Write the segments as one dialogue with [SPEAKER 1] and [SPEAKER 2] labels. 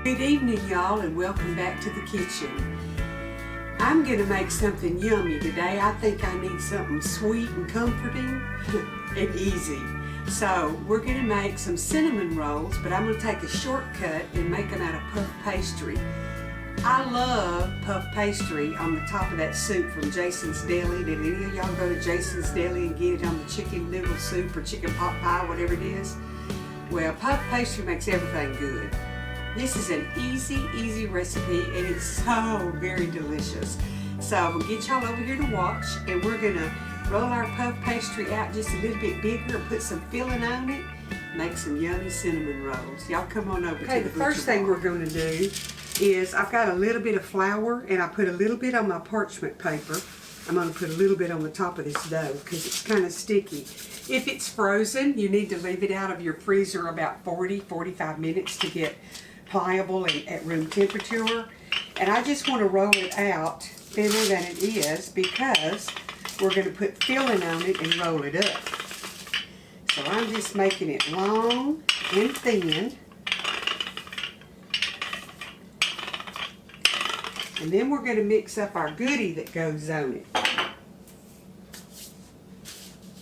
[SPEAKER 1] Good evening, y'all, and welcome back to the kitchen. I'm going to make something yummy today. I think I need something sweet and comforting and easy. So we're going to make some cinnamon rolls, but I'm going to take a shortcut and make them out of puff pastry. I love puff pastry on the top of that soup from Jason's Deli. Did any of y'all go to Jason's Deli and get it on the chicken noodle soup or chicken pot pie, whatever it is? Well, puff pastry makes everything good. This is an easy recipe, and it's so very delicious. So we'll get y'all over here to watch, and we're gonna roll our puff pastry out just a little bit bigger and put some filling on it, make some yummy cinnamon rolls. Y'all come on over. Okay, the first thing we're gonna do is I've got a little bit of flour, and I put a little bit on my parchment paper. I'm gonna put a little bit on the top of this dough because it's kind of sticky. If it's frozen, you need to leave it out of your freezer about 40-45 minutes to get pliable and at room temperature. And I just want to roll it out thinner than it is because we're going to put filling on it and roll it up. So I'm just making it long and thin. And then we're going to mix up our goodie that goes on it.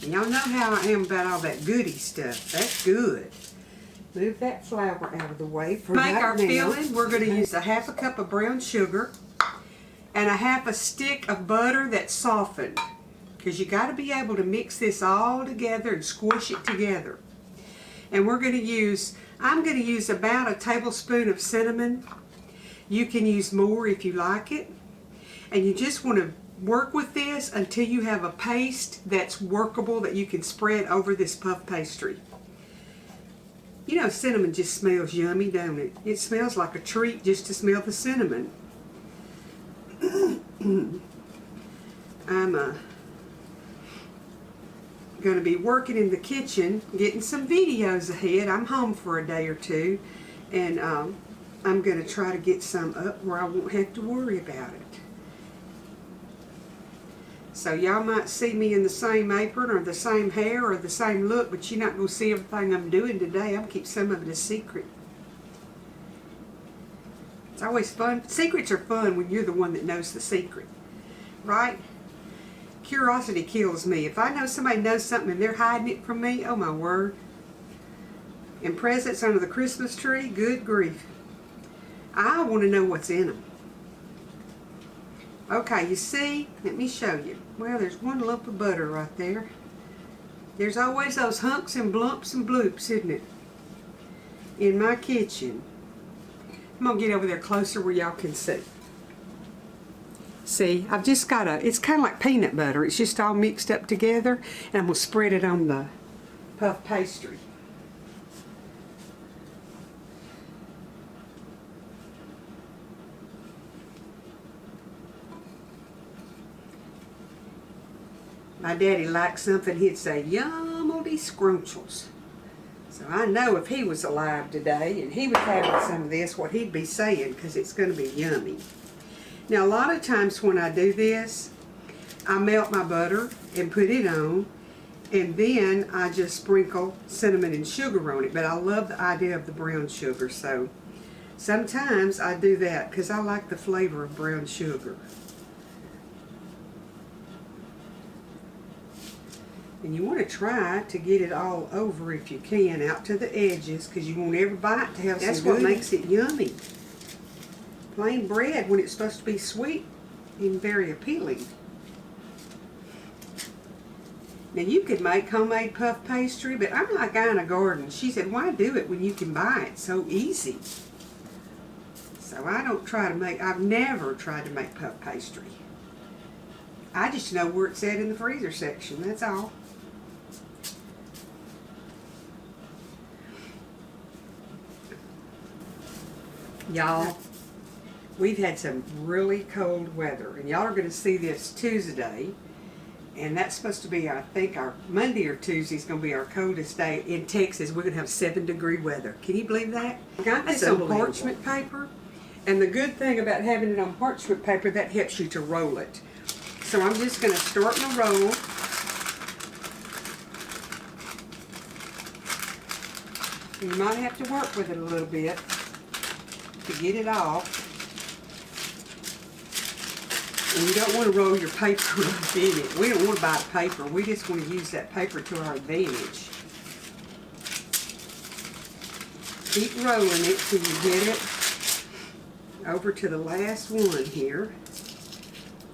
[SPEAKER 1] And y'all know how I am about all that goodie stuff. That's good. Move that flour out of the way for right now. To make our filling, we're going to use a half a cup of brown sugar and a half a stick of butter that's softened. Because you got to be able to mix this all together and squish it together. And we're going to use, I'm going to use about a tablespoon of cinnamon. You can use more if you like it. And you just want to work with this until you have a paste that's workable that you can spread over this puff pastry. You know, cinnamon just smells yummy, don't it? It smells like a treat just to smell the cinnamon. I'm going to be working in the kitchen, getting some videos ahead. I'm home for a day or two, and I'm going to try to get some up where I won't have to worry about it. So y'all might see me in the same apron or the same hair or the same look, but you're not going to see everything I'm doing today. I'm going to keep some of it a secret. It's always fun. Secrets are fun when you're the one that knows the secret, right? Curiosity kills me. If I know somebody knows something and they're hiding it from me, oh my word. And presents under the Christmas tree, good grief. I want to know what's in them. Okay, you see, let me show you. Well, there's one lump of butter right there. There's always those hunks and blumps and bloops, isn't it? In my kitchen. I'm going to get over there closer where y'all can see. See, I've just got it's kind of like peanut butter. It's just all mixed up together. And I'm going to spread it on the puff pastry. My daddy liked something, he'd say, "Yum-o-dee scrunchels." So I know if he was alive today and he was having some of this, what he'd be saying, because it's going to be yummy. Now, a lot of times when I do this, I melt my butter and put it on, and then I just sprinkle cinnamon and sugar on it. But I love the idea of the brown sugar, so sometimes I do that because I like the flavor of brown sugar. And you want to try to get it all over if you can, out to the edges, because you want every bite to have some goodie. That's what makes it yummy. Plain bread, when it's supposed to be sweet and very appealing. Now you could make homemade puff pastry, but I'm like Anna Gordon. She said, why do it when you can buy it so easy? So I don't try to make, I've never tried to make puff pastry. I just know where it's at in the freezer section, that's all. Y'all, we've had some really cold weather, and y'all are going to see this Tuesday, and that's supposed to be, I think, our Monday or Tuesday is going to be our coldest day in Texas. We're going to have 7-degree weather. Can you believe that? I got this on parchment paper, and the good thing about having it on parchment paper, that helps you to roll it. So I'm just going to start my roll. You might have to work with it a little bit to get it off. And you don't want to roll your paper up in it. We don't want to buy paper. We just want to use that paper to our advantage. Keep rolling it till you get it over to the last one here.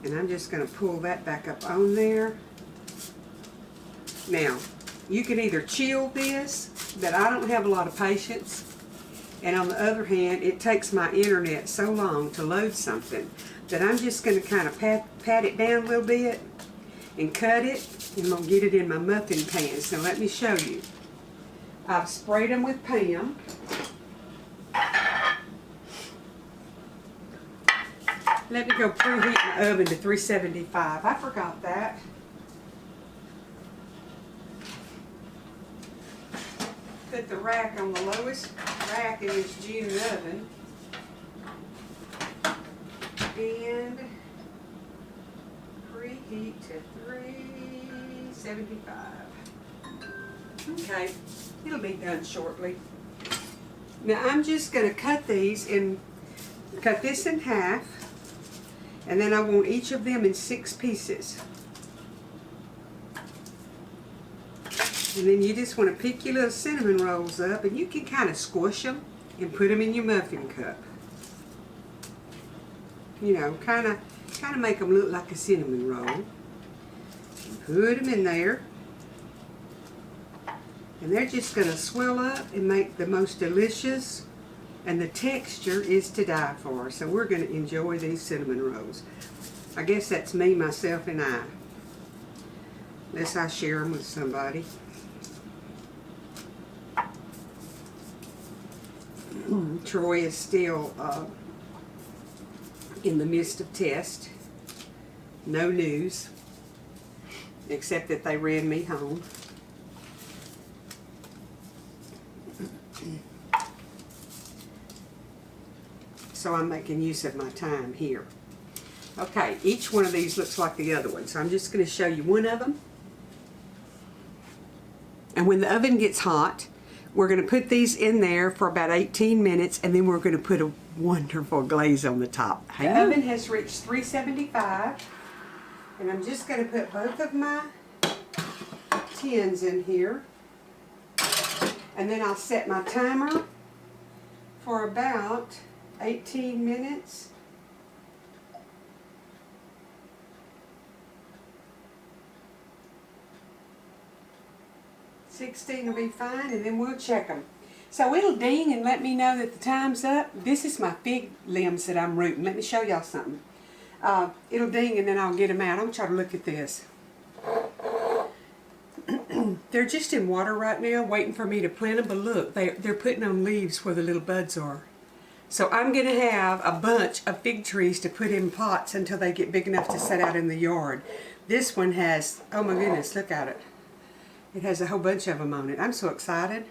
[SPEAKER 1] And I'm just going to pull that back up on there. Now, you can either chill this, but I don't have a lot of patience. And on the other hand, it takes my internet so long to load something that I'm just going to kind of pat it down a little bit and cut it, and I'm going to get it in my muffin pan. So let me show you. I've sprayed them with Pam. Let me go preheat my oven to 375. I forgot that. Put the rack on the lowest rack in this June oven. And preheat to 375. Okay, it'll be done shortly. Now I'm just going to cut these and cut this in half, and then I want each of them in 6 pieces. And then you just want to pick your little cinnamon rolls up, and you can kind of squish them and put them in your muffin cup. You know, kind of make them look like a cinnamon roll. Put them in there. And they're just going to swell up and make the most delicious, and the texture is to die for. So we're going to enjoy these cinnamon rolls. I guess that's me, myself, and I. Unless I share them with somebody. Troy is still in the midst of test. No news, except that they ran me home. So I'm making use of my time here. Okay, each one of these looks like the other one, so I'm just going to show you one of them. And when the oven gets hot, we're going to put these in there for about 18 minutes, and then we're going to put a wonderful glaze on the top. The oven has reached 375, and I'm just going to put both of my tins in here, and then I'll set my timer for about 18 minutes. $16 will be fine, and then we'll check them. So it'll ding and let me know that the time's up. This is my fig limbs that I'm rooting. Let me show y'all something. It'll ding and then I'll get them out. I'm trying to look at this. They're just in water right now, waiting for me to plant them. But look, they're putting on leaves where the little buds are. So I'm going to have a bunch of fig trees to put in pots until they get big enough to set out in the yard. This one has, oh my goodness, look at it. It has a whole bunch of them on it. I'm so excited.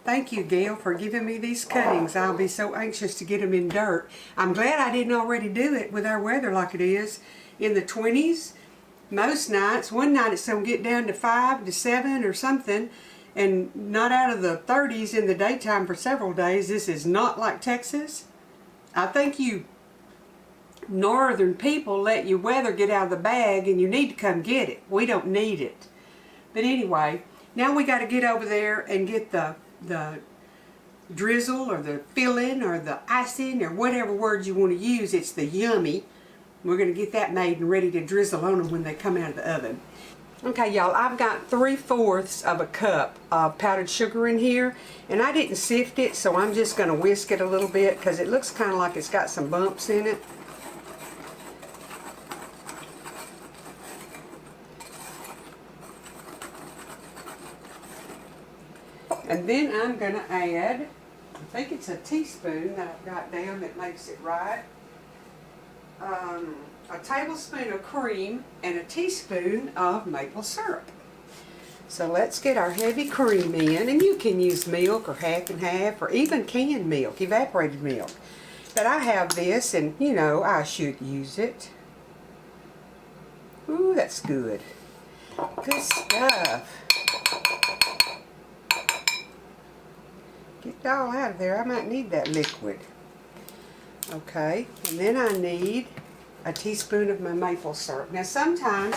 [SPEAKER 1] Thank you, Gail, for giving me these cuttings. I'll be so anxious to get them in dirt. I'm glad I didn't already do it with our weather like it is. In the 20s, most nights. One night it's going to get down to 5 to 7 or something, and not out of the 30s in the daytime for several days. This is not like Texas. I think you northern people let your weather get out of the bag, and you need to come get it. We don't need it. But anyway, now we got to get over there and get the drizzle or the filling or the icing or whatever word you want to use. It's the yummy. We're going to get that made and ready to drizzle on them when they come out of the oven. Okay, y'all, I've got 3/4 of a cup of powdered sugar in here, and I didn't sift it, so I'm just going to whisk it a little bit because it looks kind of like it's got some bumps in it. And then I'm going to add, I think it's a teaspoon that I've got down that makes it right, a tablespoon of cream and a teaspoon of maple syrup. So let's get our heavy cream in, and you can use milk or half and half or even canned milk, evaporated milk. But I have this, and you know I should use it. Ooh, that's good. Good stuff. Get it all out of there. I might need that liquid. Okay, and then I need a teaspoon of my maple syrup. Now sometimes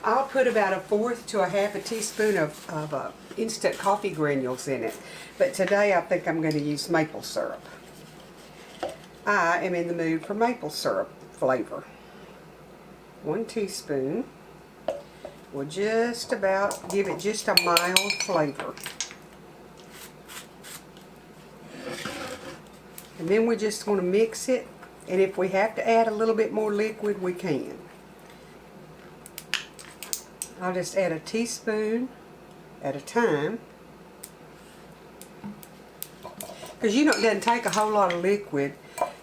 [SPEAKER 1] I'll put about 1/4 to 1/2 teaspoon of instant coffee granules in it. But today I think I'm going to use maple syrup. I am in the mood for maple syrup flavor. 1 teaspoon will just about give it just a mild flavor. And then we're just going to mix it, and if we have to add a little bit more liquid, we can. I'll just add a teaspoon at a time. Because you know it doesn't take a whole lot of liquid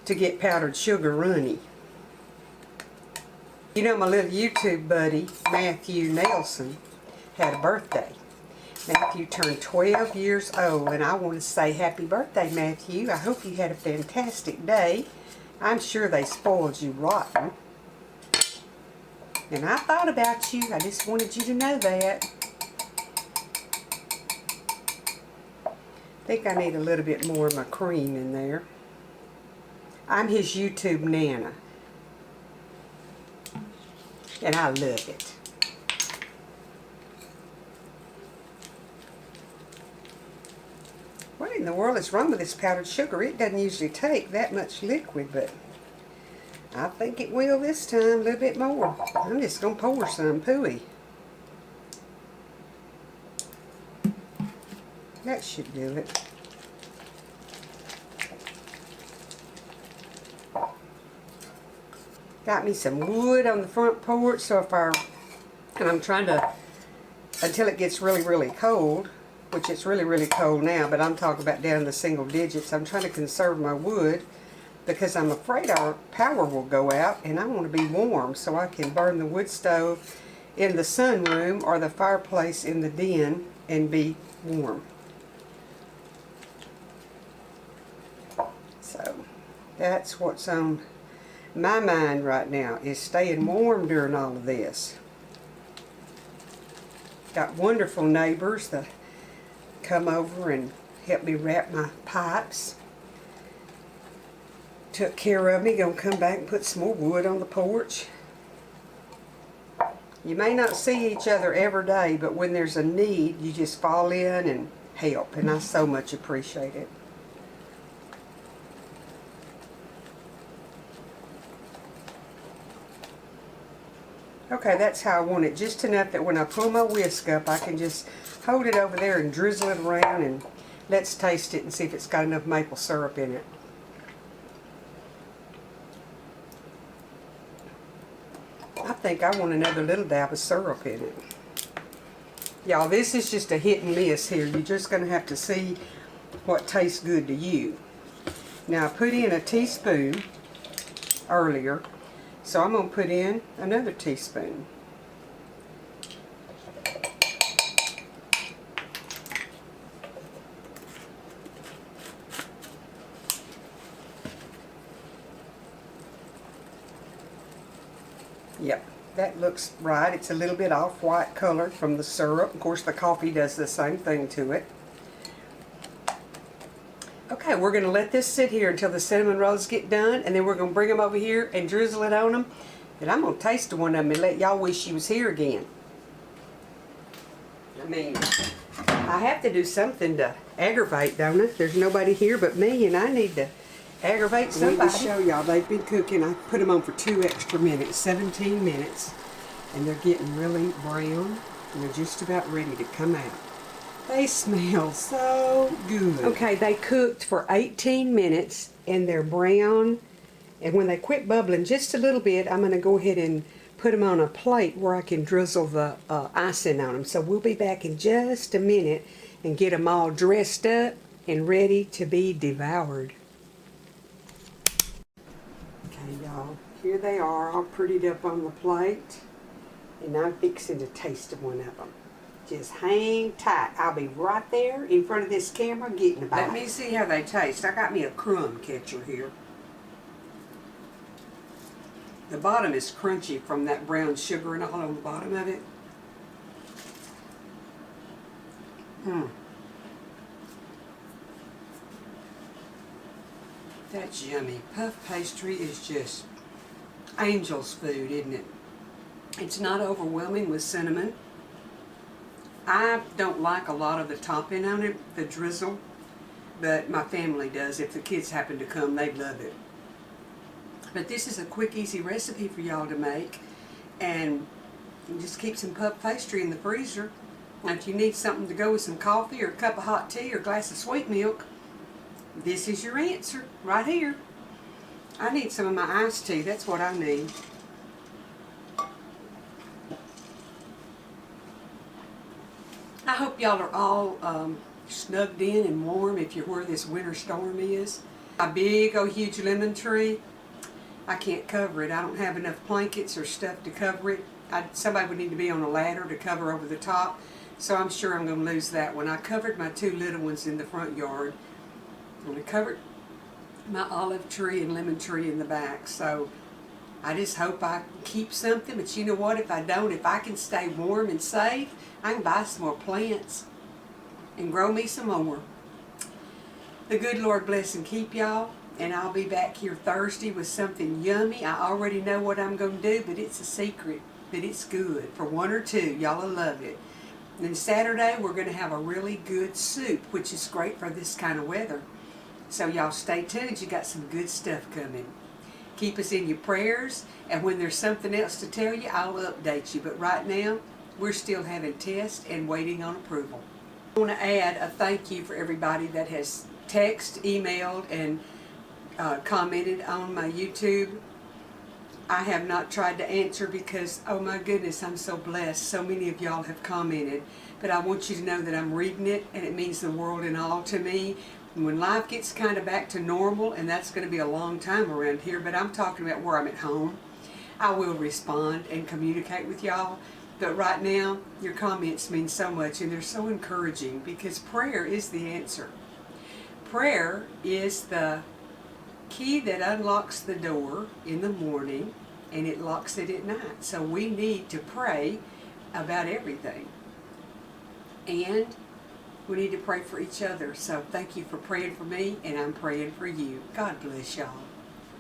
[SPEAKER 1] to get powdered sugar runny. You know my little YouTube buddy, Matthew Nelson, had a birthday. Matthew turned 12 years old, and I want to say happy birthday, Matthew. I hope you had a fantastic day. I'm sure they spoiled you rotten. And I thought about you. I just wanted you to know that. I think I need a little bit more of my cream in there. I'm his YouTube Nana. And I love it. What in the world is wrong with this powdered sugar? It doesn't usually take that much liquid, but I think it will this time, a little bit more. I'm just going to pour some pooey. That should do it. Got me some wood on the front porch, so if and I'm trying to, until it gets really, really cold, which it's really, really cold now, but I'm talking about down in the single digits. I'm trying to conserve my wood because I'm afraid our power will go out, and I want to be warm so I can burn the wood stove in the sunroom or the fireplace in the den and be warm. So that's what's on my mind right now, is staying warm during all of this. Got wonderful neighbors that come over and help me wrap my pipes. Took care of me. Gonna come back and put some more wood on the porch. You may not see each other every day, but when there's a need, you just fall in and help, and I so much appreciate it. Okay, that's how I want it. Just enough that when I pull my whisk up, I can just hold it over there and drizzle it around, and let's taste it and see if it's got enough maple syrup in it. I think I want another little dab of syrup in it. Y'all, this is just a hit and miss here. You're just going to have to see what tastes good to you. Now, I put in a teaspoon earlier, so I'm going to put in another teaspoon. Yep, that looks right. It's a little bit off-white color from the syrup. Of course, the coffee does the same thing to it. Okay, we're going to let this sit here until the cinnamon rolls get done, and then we're going to bring them over here and drizzle it on them. And I'm going to taste one of them and let y'all wish you was here again. I mean, I have to do something to aggravate, don't I? There's nobody here but me, and I need to aggravate somebody. Let me show y'all. They've been cooking. I put them on for 2 extra minutes, 17 minutes, and they're getting really brown, and they're just about ready to come out. They smell so good. Okay, they cooked for 18 minutes, and they're brown, and when they quit bubbling just a little bit, I'm going to go ahead and put them on a plate where I can drizzle the icing on them. So we'll be back in just a minute and get them all dressed up and ready to be devoured. Okay, y'all, here they are, all prettied up on the plate, and I'm fixing to taste one of them. Just hang tight. I'll be right there in front of this camera getting a bite. Let me see how they taste. I got me a crumb catcher here. The bottom is crunchy from that brown sugar and all on the bottom of it. That's yummy. Puff pastry is just angel's food, isn't it? It's not overwhelming with cinnamon. I don't like a lot of the topping on it, the drizzle, but my family does. If the kids happen to come, they love it. But this is a quick, easy recipe for y'all to make, and you just keep some puff pastry in the freezer. Now, if you need something to go with some coffee or a cup of hot tea or a glass of sweet milk, this is your answer right here. I need some of my iced tea. That's what I need. I hope y'all are all snugged in and warm if you're where this winter storm is. A big old huge lemon tree, I can't cover it. I don't have enough blankets or stuff to cover it. Somebody would need to be on a ladder to cover over the top, so I'm sure I'm going to lose that one. I covered my 2 little ones in the front yard, and I covered my olive tree and lemon tree in the back, so I just hope I keep something. But you know what, if I don't, if I can stay warm and safe, I can buy some more plants and grow me some more. The good Lord bless and keep y'all, and I'll be back here Thursday with something yummy. I already know what I'm going to do, but it's a secret, but it's good for 1 or 2. Y'all will love it. And then Saturday we're going to have a really good soup, which is great for this kind of weather. So y'all stay tuned. You got some good stuff coming. Keep us in your prayers, and when there's something else to tell you, I'll update you. But right now, we're still having tests and waiting on approval. I want to add a thank you for everybody that has texted, emailed, and commented on my YouTube. I have not tried to answer because, oh my goodness, I'm so blessed. So many of y'all have commented. But I want you to know that I'm reading it, and it means the world and all to me. And when life gets kind of back to normal, and that's going to be a long time around here, but I'm talking about where I'm at home, I will respond and communicate with y'all. But right now, your comments mean so much, and they're so encouraging, because prayer is the answer. Prayer is the key that unlocks the door in the morning, and it locks it at night. So we need to pray about everything. And we need to pray for each other. So thank you for praying for me, and I'm praying for you. God bless y'all.